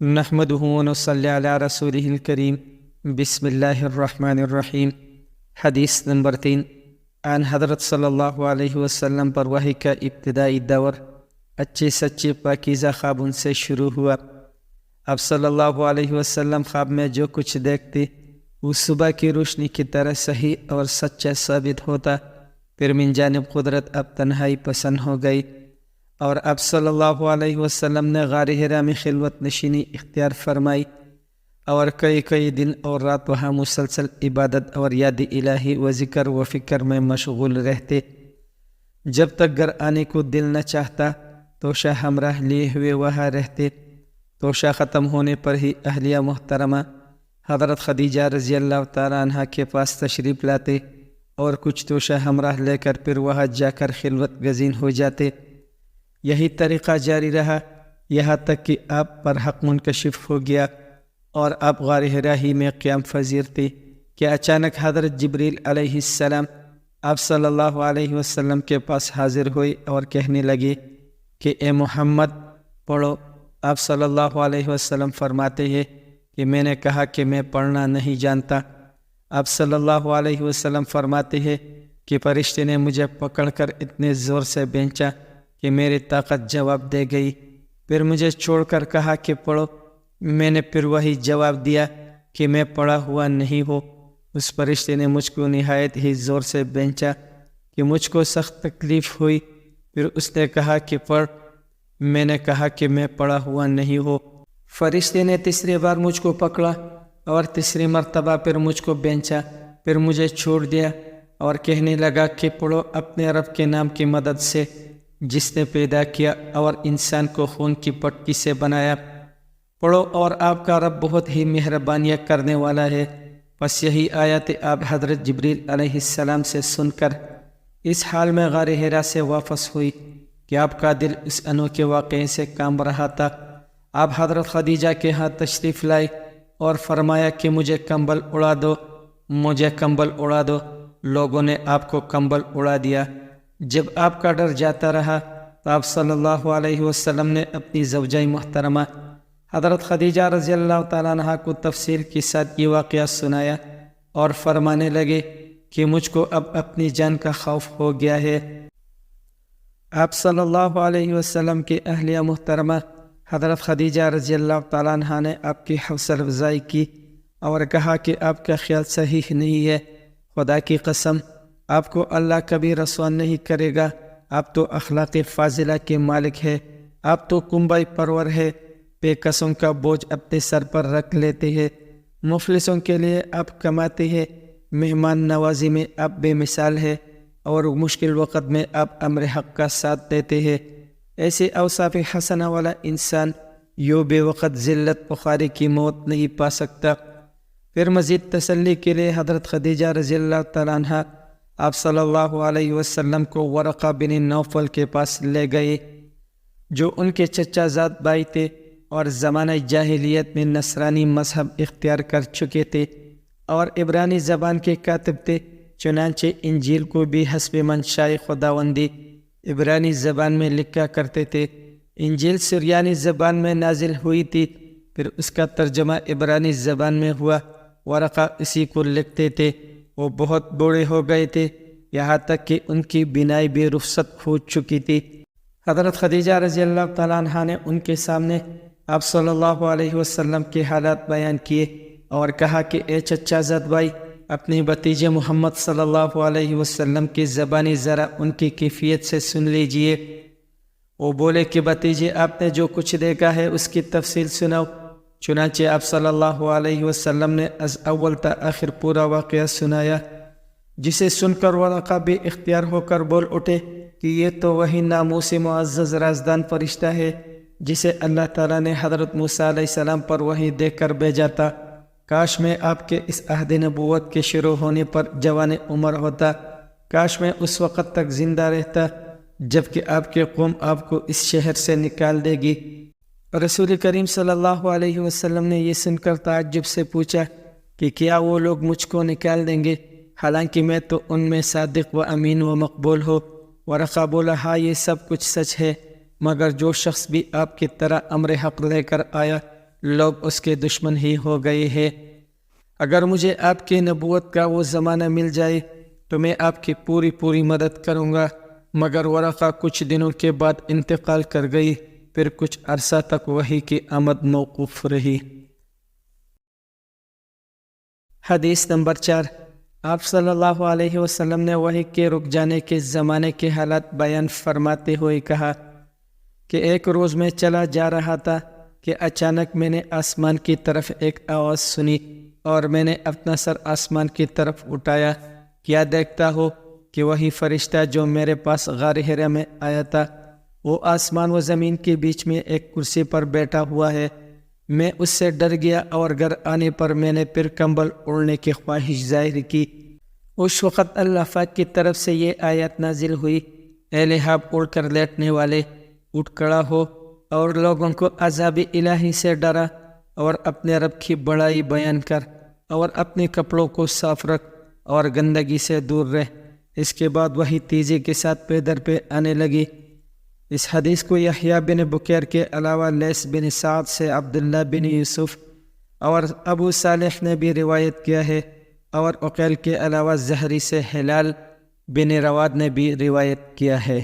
نحمده ونصلي على رسوله الكريم بسم الله الرحمن الرحیم۔ حدیث نمبر 3، عن حضرت صلی اللہ علیہ وسلم پر وحی کا ابتدائی دور اچھے سچے پاکیزہ خوابوں سے شروع ہوا۔ اب صلی اللہ علیہ وسلم خواب میں جو کچھ دیکھتے وہ صبح کی روشنی کی طرح صحیح اور سچا ثابت ہوتا۔ پھر من جانب قدرت اب تنہائی پسند ہو گئی اور اب صلی اللہ علیہ وسلم نے غار حرا میں خلوت نشینی اختیار فرمائی اور کئی دن اور رات وہاں مسلسل عبادت اور یاد الہی و ذکر و فکر میں مشغول رہتے، جب تک گھر آنے کو دل نہ چاہتا تو شاہ ہمراہ لیے ہوئے وہاں رہتے۔ تو شاہ ختم ہونے پر ہی اہلیہ محترمہ حضرت خدیجہ رضی اللہ تعالیٰ عنہ کے پاس تشریف لاتے اور کچھ توشہ ہمراہ لے کر پھر وہاں جا کر خلوت گزین ہو جاتے۔ یہی طریقہ جاری رہا یہاں تک کہ آپ پر حق منکشف ہو گیا اور آپ غار حرا ہی میں قیام پذیر تھے کہ اچانک حضرت جبریل علیہ السلام آپ صلی اللہ علیہ وسلم کے پاس حاضر ہوئے اور کہنے لگے کہ اے محمد پڑھو۔ آپ صلی اللہ علیہ وسلم فرماتے ہیں کہ میں نے کہا کہ میں پڑھنا نہیں جانتا۔ آپ صلی اللہ علیہ وسلم فرماتے ہیں کہ فرشتے نے مجھے پکڑ کر اتنے زور سے بھینچا کہ میری طاقت جواب دے گئی، پھر مجھے چھوڑ کر کہا کہ پڑھو۔ میں نے پھر وہی جواب دیا کہ میں پڑھا ہوا نہیں ہوں۔ اس فرشتے نے مجھ کو نہایت ہی زور سے بھینچا کہ مجھ کو سخت تکلیف ہوئی، پھر اس نے کہا کہ پڑھ۔ میں نے کہا کہ میں پڑھا ہوا نہیں ہوں۔ فرشتے نے تیسری بار مجھ کو پکڑا اور تیسری مرتبہ پھر مجھ کو بھینچا، پھر مجھے چھوڑ دیا اور کہنے لگا کہ پڑھو اپنے رب کے نام کی مدد سے جس نے پیدا کیا اور انسان کو خون کی پٹکی سے بنایا۔ پڑھو اور آپ کا رب بہت ہی مہربانیاں کرنے والا ہے۔ بس یہی آیت آپ حضرت جبریل علیہ السلام سے سن کر اس حال میں غار حرا سے واپس ہوئی کہ آپ کا دل اس انوکھے واقعے سے کام رہا تھا۔ آپ حضرت خدیجہ کے ہاں تشریف لائے اور فرمایا کہ مجھے کمبل اڑا دو، مجھے کمبل اڑا دو۔ لوگوں نے آپ کو کمبل اڑا دیا۔ جب آپ کا ڈر جاتا رہا تو آپ صلی اللہ علیہ وسلم نے اپنی زوجہ محترمہ حضرت خدیجہ رضی اللہ تعالیٰ عنہ کو تفصیل کے ساتھ یہ واقعہ سنایا اور فرمانے لگے کہ مجھ کو اب اپنی جان کا خوف ہو گیا ہے۔ آپ صلی اللہ علیہ وسلم کی اہلیہ محترمہ حضرت خدیجہ رضی اللہ تعالیٰ عنہ نے آپ کی حوصلہ افزائی کی اور کہا کہ آپ کا خیال صحیح نہیں ہے، خدا کی قسم آپ کو اللہ کبھی رسوا نہیں کرے گا۔ آپ تو اخلاق فاضلہ کے مالک ہے، آپ تو کنبائی پرور ہے، بے قسم کا بوجھ اپنے سر پر رکھ لیتے ہیں، مفلسوں کے لیے آپ کماتے ہیں، مہمان نوازی میں آپ بے مثال ہے اور مشکل وقت میں آپ امر حق کا ساتھ دیتے ہیں۔ ایسے اوصاف حسنہ والا انسان یوں بے وقت ذلت بخاری کی موت نہیں پا سکتا۔ پھر مزید تسلی کے لیے حضرت خدیجہ رضی اللہ تعالیٰ عنہ آپ صلی اللہ علیہ وسلم کو ورقہ بن نوفل کے پاس لے گئے جو ان کے چچا زاد بھائی تھے اور زمانہ جاہلیت میں نصرانی مذہب اختیار کر چکے تھے اور عبرانی زبان کے کاتب تھے، چنانچہ انجیل کو بھی حسب منشاء خداوندی عبرانی زبان میں لکھا کرتے تھے۔ انجیل سریانی زبان میں نازل ہوئی تھی، پھر اس کا ترجمہ عبرانی زبان میں ہوا۔ ورقہ اسی کو لکھتے تھے۔ وہ بہت بوڑھے ہو گئے تھے، یہاں تک کہ ان کی بینائی بھی رخصت ہو چکی تھی۔ حضرت خدیجہ رضی اللہ تعالیٰ عنہ نے ان کے سامنے آپ صلی اللہ علیہ وسلم کے حالات بیان کیے اور کہا کہ اے چچا زاد بھائی، اپنے بھتیجے محمد صلی اللہ علیہ وسلم کی زبانی ذرا ان کی کیفیت سے سن لیجئے۔ وہ بولے کہ بھتیجے آپ نے جو کچھ دیکھا ہے اس کی تفصیل سناؤ۔ چنانچہ آپ صلی اللہ علیہ وسلم نے از اول تا آخر پورا واقعہ سنایا، جسے سن کر ورقہ بھی اختیار ہو کر بول اٹھے کہ یہ تو وہی ناموس معزز رازدان فرشتہ ہے جسے اللہ تعالیٰ نے حضرت موسیٰ علیہ السلام پر وحی دے کر بھیجا تھا۔ کاش میں آپ کے اس عہد نبوت کے شروع ہونے پر جوان عمر ہوتا، کاش میں اس وقت تک زندہ رہتا جبکہ آپ کے قوم آپ کو اس شہر سے نکال دے گی۔ رسول کریم صلی اللہ علیہ وسلم نے یہ سن کر تعجب سے پوچھا کہ کیا وہ لوگ مجھ کو نکال دیں گے حالانکہ میں تو ان میں صادق و امین و مقبول ہو؟ ورقہ بولا ہاں یہ سب کچھ سچ ہے، مگر جو شخص بھی آپ کی طرح امر حق لے کر آیا لوگ اس کے دشمن ہی ہو گئے ہیں۔ اگر مجھے آپ کی نبوت کا وہ زمانہ مل جائے تو میں آپ کی پوری مدد کروں گا، مگر ورقہ کچھ دنوں کے بعد انتقال کر گئی، پھر کچھ عرصہ تک وحی کی آمد موقوف رہی۔ حدیث نمبر 4۔ آپ صلی اللہ علیہ وسلم نے وحی کے رک جانے کے زمانے کے حالات بیان فرماتے ہوئے کہا کہ ایک روز میں چلا جا رہا تھا کہ اچانک میں نے آسمان کی طرف ایک آواز سنی اور میں نے اپنا سر آسمان کی طرف اٹھایا، کیا دیکھتا ہو کہ وہی فرشتہ جو میرے پاس غار حرا میں آیا تھا وہ آسمان و زمین کے بیچ میں ایک کرسی پر بیٹھا ہوا ہے۔ میں اس سے ڈر گیا اور گھر آنے پر میں نے پھر کمبل اوڑھنے کی خواہش ظاہر کی۔ اس وقت اللہ پاک کی طرف سے یہ آیت نازل ہوئی، اے لحاف اوڑھ کر لیٹنے والے، اٹھ کھڑا ہو اور لوگوں کو عذاب الہی سے ڈرا اور اپنے رب کی بڑائی بیان کر اور اپنے کپڑوں کو صاف رکھ اور گندگی سے دور رہ۔ اس کے بعد وہی تیزی کے ساتھ پے در پہ آنے لگی۔ اس حدیث کو یحییٰ بن بکیر کے علاوہ لیث بن سعد سے عبداللہ بن یوسف اور ابو صالح نے بھی روایت کیا ہے، اور عقیل کے علاوہ زہری سے ہلال بن رواد نے بھی روایت کیا ہے۔